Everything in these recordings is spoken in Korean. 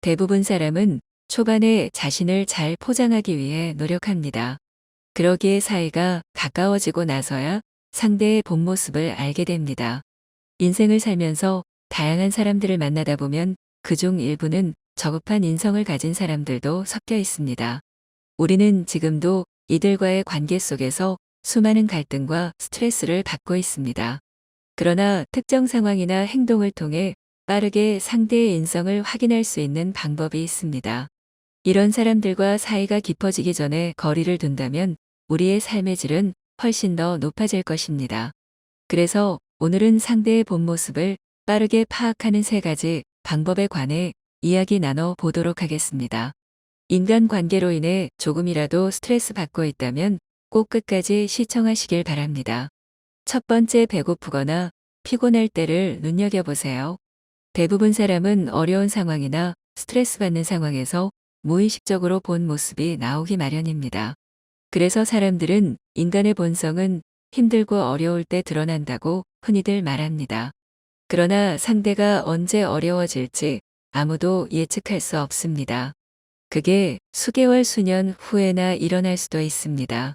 대부분 사람은 초반에 자신을 잘 포장하기 위해 노력합니다. 그러기에 사이가 가까워지고 나서야 상대의 본 모습을 알게 됩니다. 인생을 살면서 다양한 사람들을 만나다 보면 그중 일부는 저급한 인성을 가진 사람들도 섞여 있습니다. 우리는 지금도 이들과의 관계 속에서 수많은 갈등과 스트레스를 받고 있습니다. 그러나 특정 상황이나 행동을 통해 빠르게 상대의 인성을 확인할 수 있는 방법이 있습니다. 이런 사람들과 사이가 깊어지기 전에 거리를 둔다면 우리의 삶의 질은 훨씬 더 높아질 것입니다. 그래서 오늘은 상대의 본 모습을 빠르게 파악하는 3가지 방법에 관해 이야기 나눠 보도록 하겠습니다. 인간관계로 인해 조금이라도 스트레스 받고 있다면 꼭 끝까지 시청하시길 바랍니다. 첫 번째, 배고프거나 피곤할 때를 눈여겨보세요. 대부분 사람은 어려운 상황이나 스트레스 받는 상황에서 무의식적으로 본 모습이 나오기 마련입니다. 그래서 사람들은 인간의 본성은 힘들고 어려울 때 드러난다고 흔히들 말합니다. 그러나 상대가 언제 어려워질지 아무도 예측할 수 없습니다. 그게 수개월, 수년 후에나 일어날 수도 있습니다.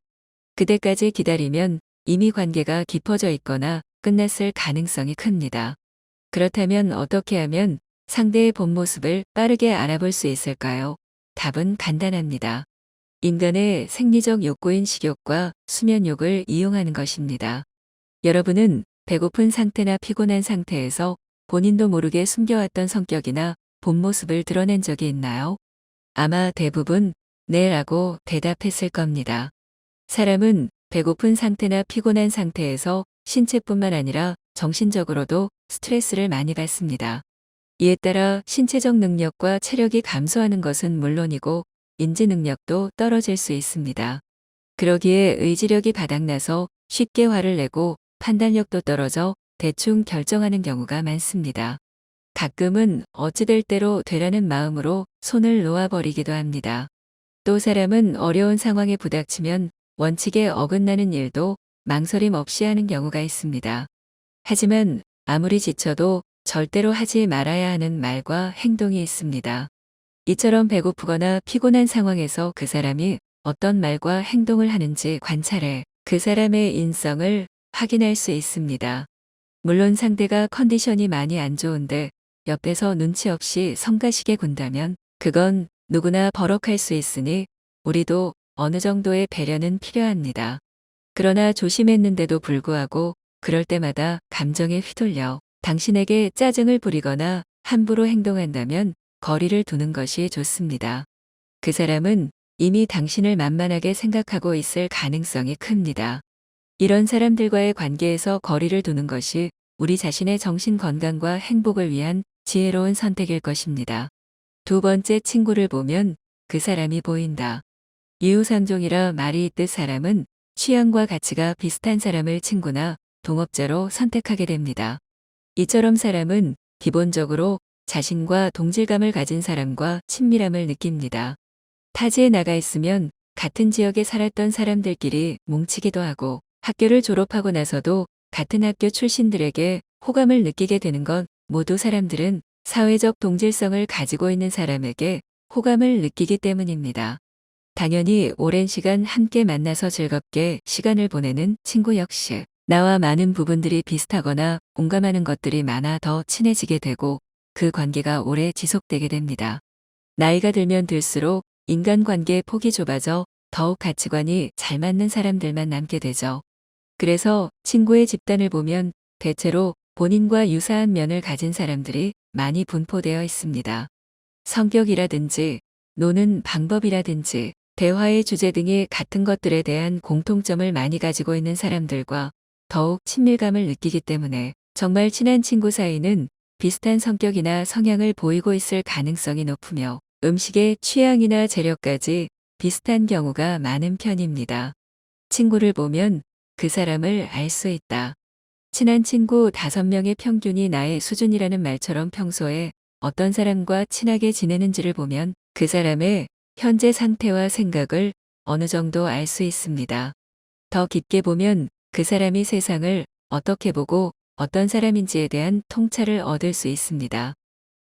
그때까지 기다리면 이미 관계가 깊어져 있거나 끝났을 가능성이 큽니다. 그렇다면 어떻게 하면 상대의 본 모습을 빠르게 알아볼 수 있을까요? 답은 간단합니다. 인간의 생리적 욕구인 식욕과 수면욕을 이용하는 것입니다. 여러분은 배고픈 상태나 피곤한 상태에서 본인도 모르게 숨겨왔던 성격이나 본 모습을 드러낸 적이 있나요? 아마 대부분 네라고 대답했을 겁니다. 사람은 배고픈 상태나 피곤한 상태에서 신체뿐만 아니라 정신적으로도 스트레스를 많이 받습니다. 이에 따라 신체적 능력과 체력이 감소하는 것은 물론이고 인지 능력도 떨어질 수 있습니다. 그러기에 의지력이 바닥나서 쉽게 화를 내고 판단력도 떨어져 대충 결정하는 경우가 많습니다. 가끔은 어찌될 대로 되라는 마음으로 손을 놓아버리기도 합니다. 또 사람은 어려운 상황에 부닥치면 원칙에 어긋나는 일도 망설임 없이 하는 경우가 있습니다. 하지만 아무리 지쳐도 절대로 하지 말아야 하는 말과 행동이 있습니다. 이처럼 배고프거나 피곤한 상황에서 그 사람이 어떤 말과 행동을 하는지 관찰해 그 사람의 인성을 확인할 수 있습니다. 물론 상대가 컨디션이 많이 안 좋은데 옆에서 눈치 없이 성가시게 군다면 그건 누구나 버럭할 수 있으니 우리도 어느 정도의 배려는 필요합니다. 그러나 조심했는데도 불구하고 그럴 때마다 감정에 휘둘려 당신에게 짜증을 부리거나 함부로 행동한다면 거리를 두는 것이 좋습니다. 그 사람은 이미 당신을 만만하게 생각하고 있을 가능성이 큽니다. 이런 사람들과의 관계에서 거리를 두는 것이 우리 자신의 정신 건강과 행복을 위한 지혜로운 선택일 것입니다. 두 번째, 친구를 보면 그 사람이 보인다. 이유상종이라 말이 있듯 사람은 취향과 가치가 비슷한 사람을 친구나 동업자로 선택하게 됩니다. 이처럼 사람은 기본적으로 자신과 동질감을 가진 사람과 친밀함을 느낍니다. 타지에 나가 있으면 같은 지역에 살았던 사람들끼리 뭉치기도 하고 학교를 졸업하고 나서도 같은 학교 출신들에게 호감을 느끼게 되는 건 모두 사람들은 사회적 동질성을 가지고 있는 사람에게 호감을 느끼기 때문입니다. 당연히 오랜 시간 함께 만나서 즐겁게 시간을 보내는 친구 역시 나와 많은 부분들이 비슷하거나 공감하는 것들이 많아 더 친해지게 되고 그 관계가 오래 지속되게 됩니다. 나이가 들면 들수록 인간관계의 폭이 좁아져 더욱 가치관이 잘 맞는 사람들만 남게 되죠. 그래서 친구의 집단을 보면 대체로 본인과 유사한 면을 가진 사람들이 많이 분포되어 있습니다. 성격이라든지 노는 방법이라든지 대화의 주제 등이 같은 것들에 대한 공통점을 많이 가지고 있는 사람들과 더욱 친밀감을 느끼기 때문에 정말 친한 친구 사이는 비슷한 성격이나 성향을 보이고 있을 가능성이 높으며 음식의 취향이나 재료까지 비슷한 경우가 많은 편입니다. 친구를 보면 그 사람을 알 수 있다. 친한 친구 5명의 평균이 나의 수준이라는 말처럼 평소에 어떤 사람과 친하게 지내는지를 보면 그 사람의 현재 상태와 생각을 어느 정도 알 수 있습니다. 더 깊게 보면 그 사람이 세상을 어떻게 보고 어떤 사람인지에 대한 통찰을 얻을 수 있습니다.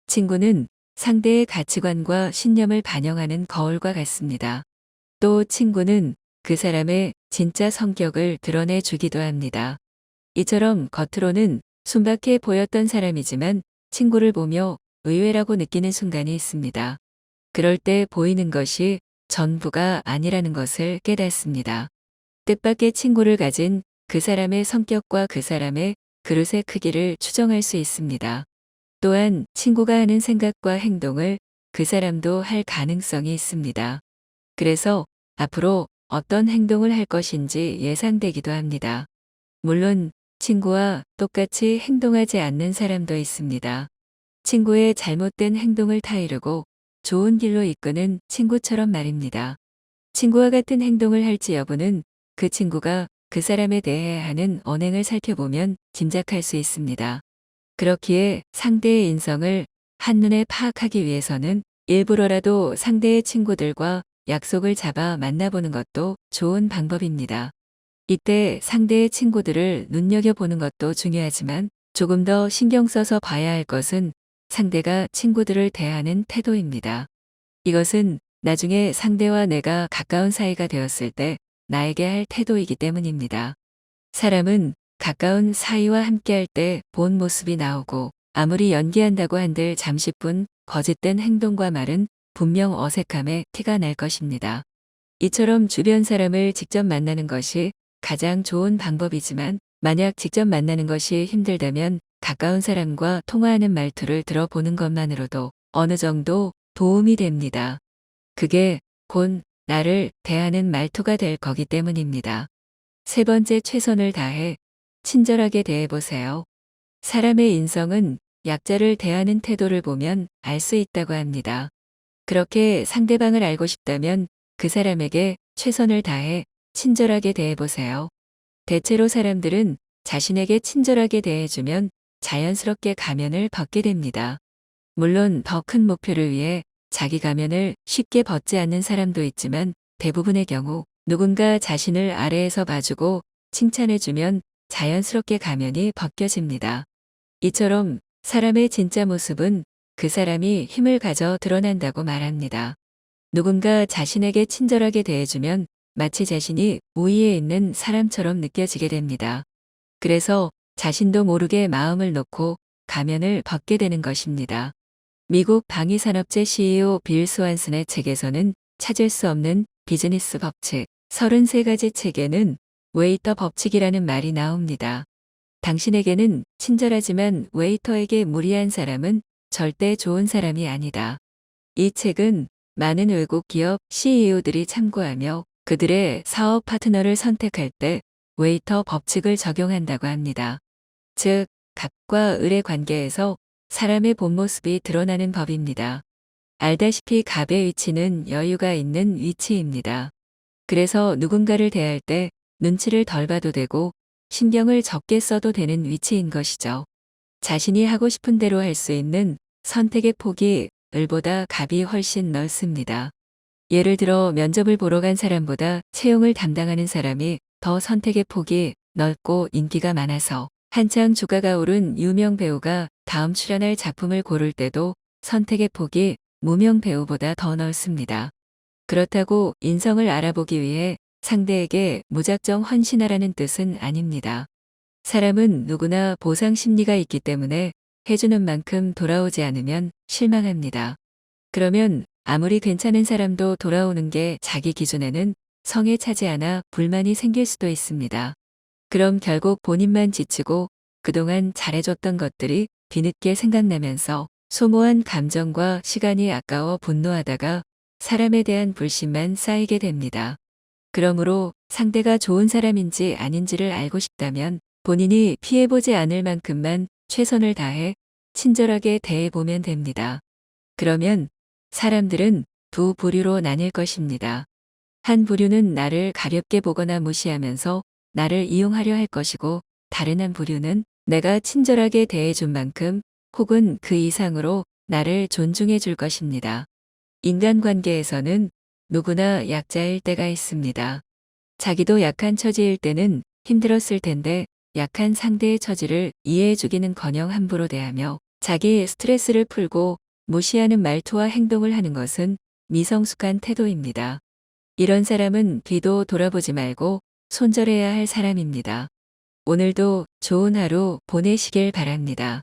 친구는 상대의 가치관과 신념을 반영하는 거울과 같습니다. 또 친구는 그 사람의 진짜 성격을 드러내 주기도 합니다. 이처럼 겉으로는 순박해 보였던 사람이지만 친구를 보며 의외라고 느끼는 순간이 있습니다. 그럴 때 보이는 것이 전부가 아니라는 것을 깨닫습니다. 뜻밖의 친구를 가진 그 사람의 성격과 그 사람의 그릇의 크기를 추정할 수 있습니다. 또한 친구가 하는 생각과 행동을 그 사람도 할 가능성이 있습니다. 그래서 앞으로 어떤 행동을 할 것인지 예상되기도 합니다. 물론 친구와 똑같이 행동하지 않는 사람도 있습니다. 친구의 잘못된 행동을 타이르고 좋은 길로 이끄는 친구처럼 말입니다. 친구와 같은 행동을 할지 여부는 그 친구가 그 사람에 대해 하는 언행을 살펴보면 짐작할 수 있습니다. 그렇기에 상대의 인성을 한눈에 파악하기 위해서는 일부러라도 상대의 친구들과 약속을 잡아 만나보는 것도 좋은 방법입니다. 이때 상대의 친구들을 눈여겨보는 것도 중요하지만 조금 더 신경 써서 봐야 할 것은 상대가 친구들을 대하는 태도입니다. 이것은 나중에 상대와 내가 가까운 사이가 되었을 때 나에게 할 태도이기 때문입니다. 사람은 가까운 사이와 함께할 때 본 모습이 나오고 아무리 연기한다고 한들 잠시뿐 거짓된 행동과 말은 분명 어색함에 티가 날 것입니다. 이처럼 주변 사람을 직접 만나는 것이 가장 좋은 방법이지만 만약 직접 만나는 것이 힘들다면 가까운 사람과 통화하는 말투를 들어보는 것만으로도 어느 정도 도움이 됩니다. 그게 곧 나를 대하는 말투가 될 거기 때문입니다. 세 번째, 최선을 다해 친절하게 대해보세요. 사람의 인성은 약자를 대하는 태도를 보면 알 수 있다고 합니다. 그렇게 상대방을 알고 싶다면 그 사람에게 최선을 다해 친절하게 대해보세요. 대체로 사람들은 자신에게 친절하게 대해주면 자연스럽게 가면을 벗게 됩니다. 물론 더 큰 목표를 위해 자기 가면을 쉽게 벗지 않는 사람도 있지만 대부분의 경우 누군가 자신을 아래에서 봐주고 칭찬해주면 자연스럽게 가면이 벗겨집니다. 이처럼 사람의 진짜 모습은 그 사람이 힘을 가져 드러난다고 말합니다. 누군가 자신에게 친절하게 대해주면 마치 자신이 우위에 있는 사람처럼 느껴지게 됩니다. 그래서 자신도 모르게 마음을 놓고 가면을 벗게 되는 것입니다. 미국 방위산업체 CEO 빌 스완슨의 책에서는 찾을 수 없는 비즈니스 법칙 33가지 책에는 웨이터 법칙이라는 말이 나옵니다. 당신에게는 친절하지만 웨이터에게 무리한 사람은 절대 좋은 사람이 아니다. 이 책은 많은 외국 기업 CEO들이 참고하며 그들의 사업 파트너를 선택할 때 웨이터 법칙을 적용한다고 합니다. 즉, 갑과 을의 관계에서 사람의 본 모습이 드러나는 법입니다. 알다시피 갑의 위치는 여유가 있는 위치입니다. 그래서 누군가를 대할 때 눈치를 덜 봐도 되고 신경을 적게 써도 되는 위치인 것이죠. 자신이 하고 싶은 대로 할 수 있는 선택의 폭이 을보다 갑이 훨씬 넓습니다. 예를 들어 면접을 보러 간 사람보다 채용을 담당하는 사람이 더 선택의 폭이 넓고 인기가 많아서 한창 주가가 오른 유명 배우가 다음 출연할 작품을 고를 때도 선택의 폭이 무명 배우보다 더 넓습니다. 그렇다고 인성을 알아보기 위해 상대에게 무작정 헌신하라는 뜻은 아닙니다. 사람은 누구나 보상 심리가 있기 때문에 해주는 만큼 돌아오지 않으면 실망합니다. 그러면 아무리 괜찮은 사람도 돌아오는 게 자기 기준에는 성에 차지 않아 불만이 생길 수도 있습니다. 그럼 결국 본인만 지치고 그동안 잘해줬던 것들이 뒤늦게 생각나면서 소모한 감정과 시간이 아까워 분노하다가 사람에 대한 불신만 쌓이게 됩니다. 그러므로 상대가 좋은 사람인지 아닌지를 알고 싶다면 본인이 피해보지 않을 만큼만 최선을 다해 친절하게 대해보면 됩니다. 그러면 사람들은 두 부류로 나뉠 것입니다. 한 부류는 나를 가볍게 보거나 무시하면서 나를 이용하려 할 것이고 다른 한 부류는 내가 친절하게 대해준 만큼 혹은 그 이상으로 나를 존중해 줄 것입니다. 인간관계에서는 누구나 약자일 때가 있습니다. 자기도 약한 처지일 때는 힘들었을 텐데 약한 상대의 처지를 이해해 주기는커녕 함부로 대하며 자기 스트레스를 풀고 무시하는 말투와 행동을 하는 것은 미성숙한 태도입니다. 이런 사람은 뒤도 돌아보지 말고 손절해야 할 사람입니다. 오늘도 좋은 하루 보내시길 바랍니다.